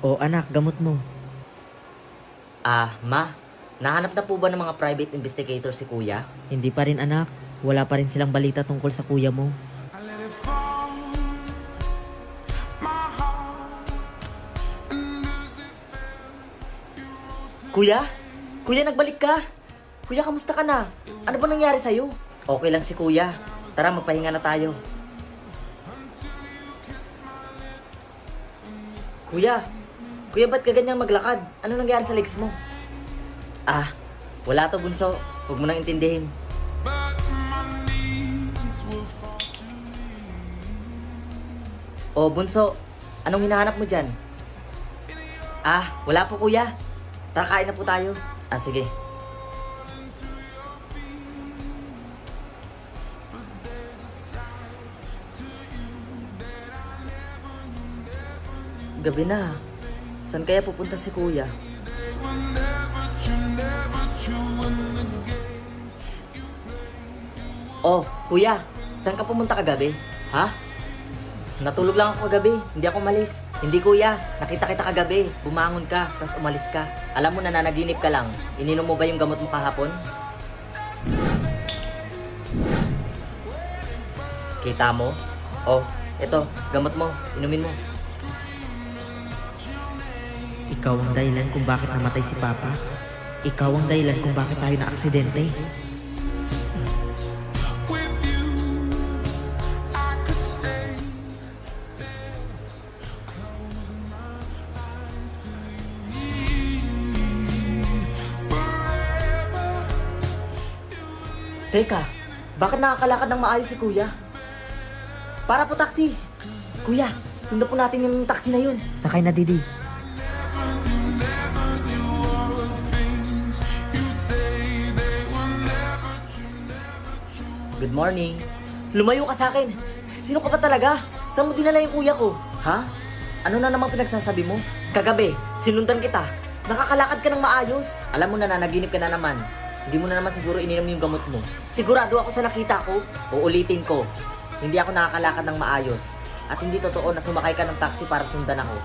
O anak, gamot mo. Ma, nahanap na po ba ng mga private investigator si kuya? Hindi pa rin anak. Wala pa rin silang balita tungkol sa kuya mo. I let it fall, my heart, and as it Kuya? Kuya, nagbalik ka? Kuya, kamusta ka na? Ano ba nangyari sa'yo? Okay lang si kuya. Tara, magpahinga na tayo. Kuya, ba't ka ganyang maglakad? Ano nangyari sa legs mo? Wala to, bunso. Huwag mo nang intindihin. but my knees will fall to O, bunso, anong hinahanap mo dyan? Wala po kuya. Tara, kain na po tayo. Sige. Gabi na. Saan kaya pupunta si kuya? Oh, kuya, saan ka pumunta kagabi? Ha? Natulog lang ako kagabi, hindi ako malis. Hindi kuya, nakita kita kagabi, bumangon ka, tas umalis ka. Alam mo na nanaginip ka lang, ininom mo ba yung gamot mo kahapon? Kita mo? Oh, eto, gamot mo, inumin mo. Ikaw ang dahilan kung bakit namatay si Papa. Ikaw ang dahilan kung bakit tayo na aksidente. with you. I could stay. Teka, bakit nakakalakad ng maayos si kuya? Para po taxi! Kuya, sundan po natin yung taxi na yun. Sakay na, Didi. Good morning. Lumayo ka sa akin. Sino ka ba talaga? Saan mo dinala yung kuya ko? Ha? Ano na namang pinagsasabi mo? Kagabi, sinundan kita. Nakakalakad ka ng maayos. Alam mo na nanaginip ka na naman. Hindi mo na naman siguro ininom yung gamot mo. Sigurado ako sa nakita ko. Uulitin ko. Hindi ako nakakalakad ng maayos. At hindi totoo na sumakay ka ng taxi para sundan ako.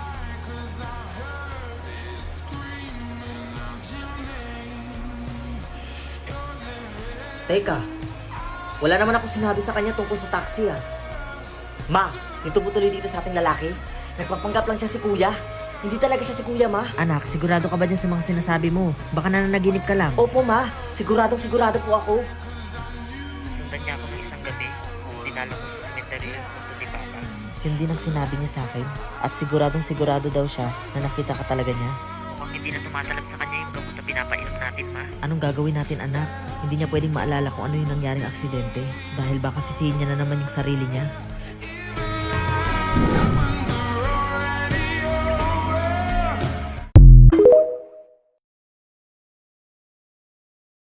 Teka, wala naman ako sinabi sa kanya tungkol sa taxi Ma, yung tumutuloy dito sa ating lalaki, nagpapanggap lang siya si kuya. Hindi talaga siya si kuya, ma. Anak, sigurado ka ba dyan sa mga sinasabi mo? Baka nananaginip ka lang. Opo, ma. Sigurado po ako. Sundan niya ako ng isang gabi. Dinala ko sa cemetery ang punto ni Papa. Yun din ang sinabi niya sa akin. At sigurado daw siya na nakita ka talaga niya. Mukhang hindi na tumatalab sa kanya yung gamot na pinapainom natin, Ma. Anong gagawin natin, anak? Hindi niya pwedeng maalala kung ano yung nangyaring aksidente. Dahil baka sisihin niya na naman yung sarili niya.